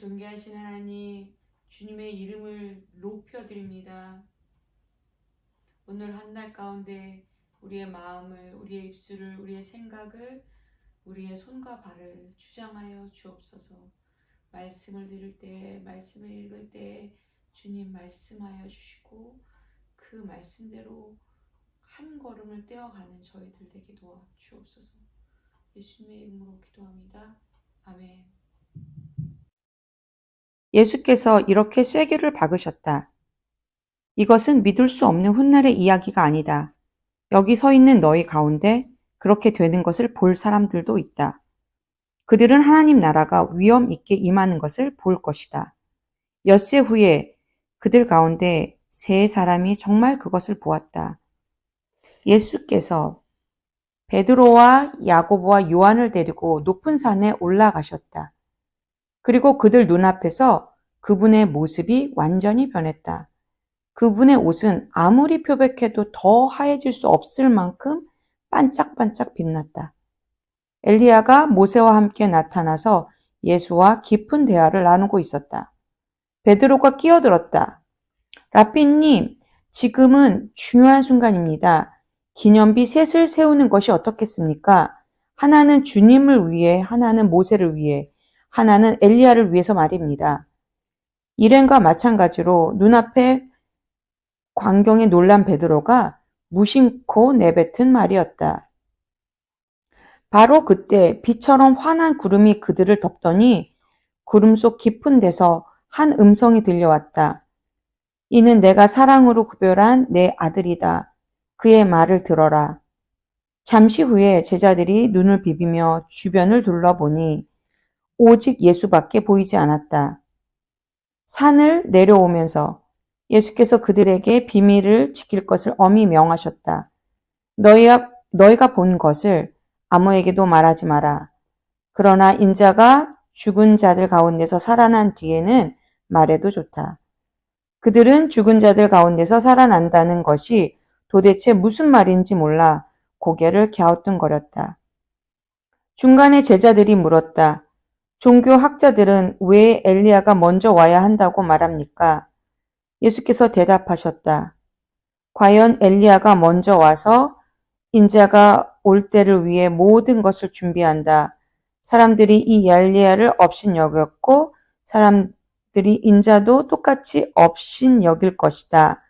존귀하신 하나님, 주님의 이름을 높여드립니다. 오늘 한 날 가운데 우리의 마음을, 우리의 입술을, 우리의 생각을, 우리의 손과 발을 주장하여 주옵소서. 말씀을 들을 때, 말씀을 읽을 때 주님 말씀하여 주시고 그 말씀대로 한 걸음을 떼어가는 저희들 되게 도와 주옵소서. 예수님의 이름으로 기도합니다. 아멘. 예수께서 이렇게 쐐기를 박으셨다. 이것은 믿을 수 없는 훗날의 이야기가 아니다. 여기 서 있는 너희 가운데 그렇게 되는 것을 볼 사람들도 있다. 그들은 하나님 나라가 위엄 있게 임하는 것을 볼 것이다. 엿새 후에 그들 가운데 세 사람이 정말 그것을 보았다. 예수께서 베드로와 야고보와 요한을 데리고 높은 산에 올라가셨다. 그리고 그들 눈앞에서 그분의 모습이 완전히 변했다. 그분의 옷은 아무리 표백해도 더 하얘질 수 없을 만큼 반짝반짝 빛났다. 엘리야가 모세와 함께 나타나서 예수와 깊은 대화를 나누고 있었다. 베드로가 끼어들었다. 라삐님, 지금은 중요한 순간입니다. 기념비 셋을 세우는 것이 어떻겠습니까? 하나는 주님을 위해, 하나는 모세를 위해, 하나는 엘리야를 위해서 말입니다. 일행과 마찬가지로 눈앞에 광경에 놀란 베드로가 무심코 내뱉은 말이었다. 바로 그때 비처럼 환한 구름이 그들을 덮더니 구름 속 깊은 데서 한 음성이 들려왔다. 이는 내가 사랑으로 구별한 내 아들이다. 그의 말을 들어라. 잠시 후에 제자들이 눈을 비비며 주변을 둘러보니 오직 예수밖에 보이지 않았다. 산을 내려오면서 예수께서 그들에게 비밀을 지킬 것을 엄히 명하셨다. 너희가 본 것을 아무에게도 말하지 마라. 그러나 인자가 죽은 자들 가운데서 살아난 뒤에는 말해도 좋다. 그들은 죽은 자들 가운데서 살아난다는 것이 도대체 무슨 말인지 몰라 고개를 갸우뚱거렸다. 중간에 제자들이 물었다. 종교학자들은 왜 엘리야가 먼저 와야 한다고 말합니까? 예수께서 대답하셨다. 과연 엘리야가 먼저 와서 인자가 올 때를 위해 모든 것을 준비한다. 사람들이 이 엘리야를 업신여겼고 사람들이 인자도 똑같이 업신여길 것이다.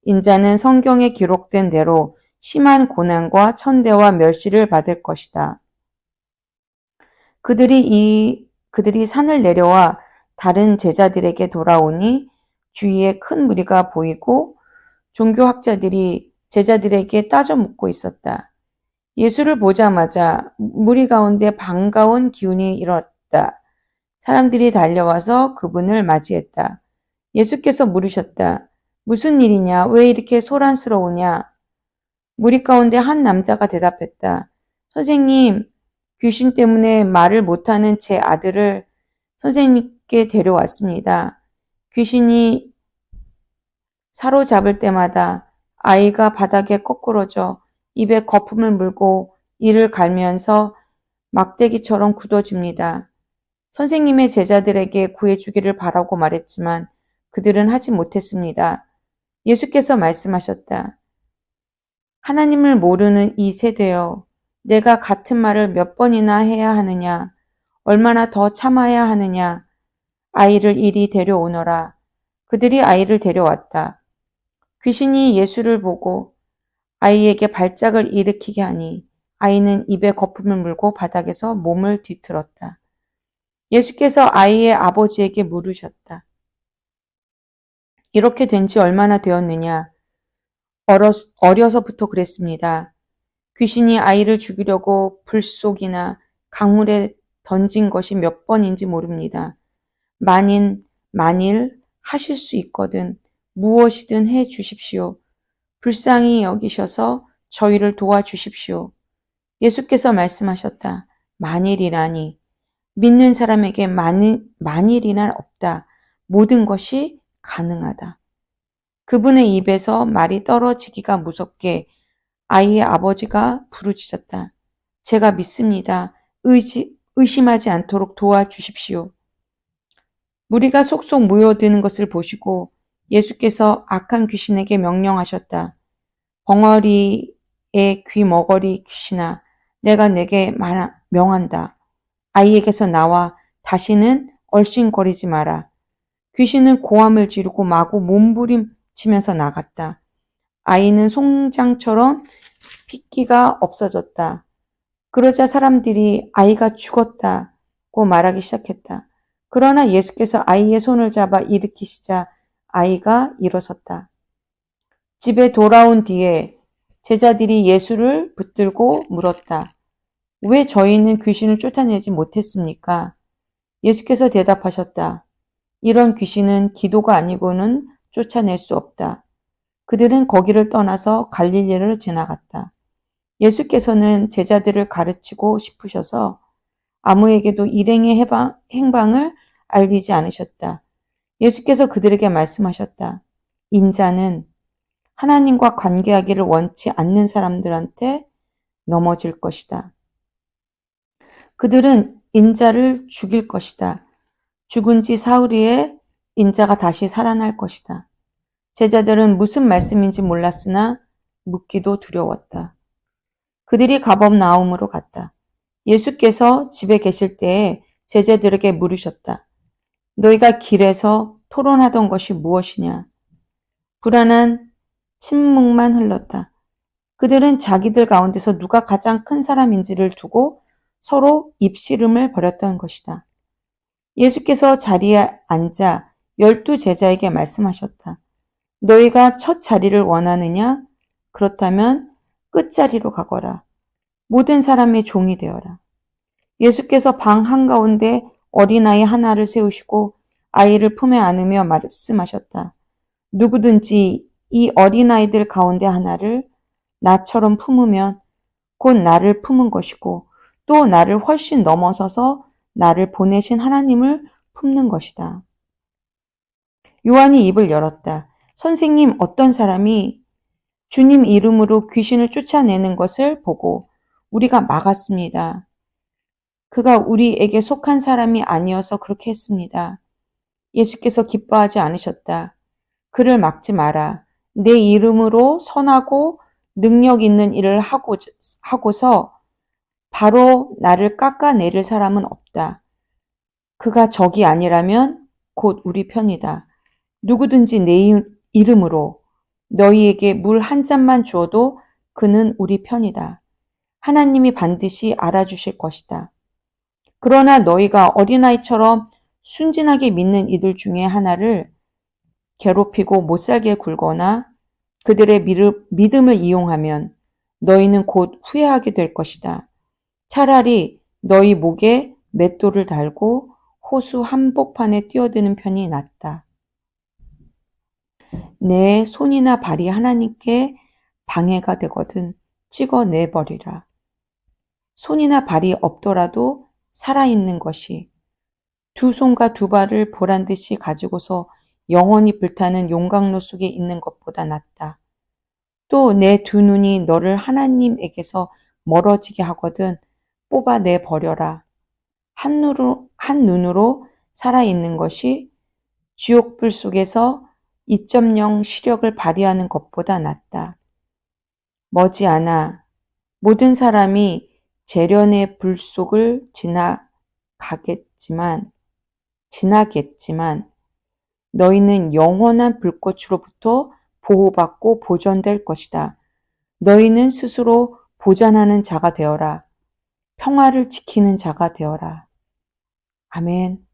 인자는 성경에 기록된 대로 심한 고난과 천대와 멸시를 받을 것이다. 그들이 산을 내려와 다른 제자들에게 돌아오니 주위에 큰 무리가 보이고 종교학자들이 제자들에게 따져 묻고 있었다. 예수를 보자마자 무리 가운데 반가운 기운이 일었다. 사람들이 달려와서 그분을 맞이했다. 예수께서 물으셨다. 무슨 일이냐? 왜 이렇게 소란스러우냐? 무리 가운데 한 남자가 대답했다. 선생님, 귀신 때문에 말을 못하는 제 아들을 선생님께 데려왔습니다. 귀신이 사로잡을 때마다 아이가 바닥에 거꾸러져 입에 거품을 물고 이를 갈면서 막대기처럼 굳어집니다. 선생님의 제자들에게 구해주기를 바라고 말했지만 그들은 하지 못했습니다. 예수께서 말씀하셨다. 하나님을 모르는 이 세대여, 내가 같은 말을 몇 번이나 해야 하느냐, 얼마나 더 참아야 하느냐, 아이를 이리 데려오너라. 그들이 아이를 데려왔다. 귀신이 예수를 보고 아이에게 발작을 일으키게 하니 아이는 입에 거품을 물고 바닥에서 몸을 뒤틀었다. 예수께서 아이의 아버지에게 물으셨다. 이렇게 된 지 얼마나 되었느냐? 어려서부터 그랬습니다. 귀신이 아이를 죽이려고 불속이나 강물에 던진 것이 몇 번인지 모릅니다. 만일 하실 수 있거든 무엇이든 해 주십시오. 불쌍히 여기셔서 저희를 도와주십시오. 예수께서 말씀하셨다. 만일이라니. 믿는 사람에게 만일이란 없다. 모든 것이 가능하다. 그분의 입에서 말이 떨어지기가 무섭게 아이의 아버지가 부르짖었다. 제가 믿습니다. 의심하지 않도록 도와주십시오. 무리가 속속 모여드는 것을 보시고 예수께서 악한 귀신에게 명령하셨다. 벙어리의 귀머거리 귀신아, 내가 내게 명한다. 아이에게서 나와 다시는 얼씬거리지 마라. 귀신은 고함을 지르고 마구 몸부림치면서 나갔다. 아이는 송장처럼 핏기가 없어졌다. 그러자 사람들이 아이가 죽었다고 말하기 시작했다. 그러나 예수께서 아이의 손을 잡아 일으키시자 아이가 일어섰다. 집에 돌아온 뒤에 제자들이 예수를 붙들고 물었다. 왜 저희는 귀신을 쫓아내지 못했습니까? 예수께서 대답하셨다. 이런 귀신은 기도가 아니고는 쫓아낼 수 없다. 그들은 거기를 떠나서 갈릴리를 지나갔다. 예수께서는 제자들을 가르치고 싶으셔서 아무에게도 일행의 행방을 알리지 않으셨다. 예수께서 그들에게 말씀하셨다. 인자는 하나님과 관계하기를 원치 않는 사람들한테 넘어질 것이다. 그들은 인자를 죽일 것이다. 죽은 지 사흘 후에 인자가 다시 살아날 것이다. 제자들은 무슨 말씀인지 몰랐으나 묻기도 두려웠다. 그들이 가버나움으로 갔다. 예수께서 집에 계실 때에 제자들에게 물으셨다. 너희가 길에서 토론하던 것이 무엇이냐? 불안한 침묵만 흘렀다. 그들은 자기들 가운데서 누가 가장 큰 사람인지를 두고 서로 입씨름을 벌였던 것이다. 예수께서 자리에 앉아 12 제자에게 말씀하셨다. 너희가 첫 자리를 원하느냐? 그렇다면 끝자리로 가거라. 모든 사람의 종이 되어라. 예수께서 방 한가운데 어린아이 하나를 세우시고 아이를 품에 안으며 말씀하셨다. 누구든지 이 어린아이들 가운데 하나를 나처럼 품으면 곧 나를 품은 것이고 또 나를 훨씬 넘어서서 나를 보내신 하나님을 품는 것이다. 요한이 입을 열었다. 선생님, 어떤 사람이 주님 이름으로 귀신을 쫓아내는 것을 보고 우리가 막았습니다. 그가 우리에게 속한 사람이 아니어서 그렇게 했습니다. 예수께서 기뻐하지 않으셨다. 그를 막지 마라. 내 이름으로 선하고 능력 있는 일을 하고서 바로 나를 깎아내릴 사람은 없다. 그가 적이 아니라면 곧 우리 편이다. 누구든지 내 이름으로 너희에게 물 한 잔만 주어도 그는 우리 편이다. 하나님이 반드시 알아주실 것이다. 그러나 너희가 어린아이처럼 순진하게 믿는 이들 중에 하나를 괴롭히고 못살게 굴거나 그들의 믿음을 이용하면 너희는 곧 후회하게 될 것이다. 차라리 너희 목에 맷돌을 달고 호수 한복판에 뛰어드는 편이 낫다. 내 손이나 발이 하나님께 방해가 되거든 찍어내버리라. 손이나 발이 없더라도 살아있는 것이 두 손과 두 발을 보란듯이 가지고서 영원히 불타는 용광로 속에 있는 것보다 낫다. 또 내 두 눈이 너를 하나님에게서 멀어지게 하거든 뽑아내 버려라. 한 눈으로 살아있는 것이 지옥불 속에서 2.0 시력을 발휘하는 것보다 낫다. 머지않아 모든 사람이 재련의 불 속을 지나겠지만 너희는 영원한 불꽃으로부터 보호받고 보존될 것이다. 너희는 스스로 보존하는 자가 되어라. 평화를 지키는 자가 되어라. 아멘.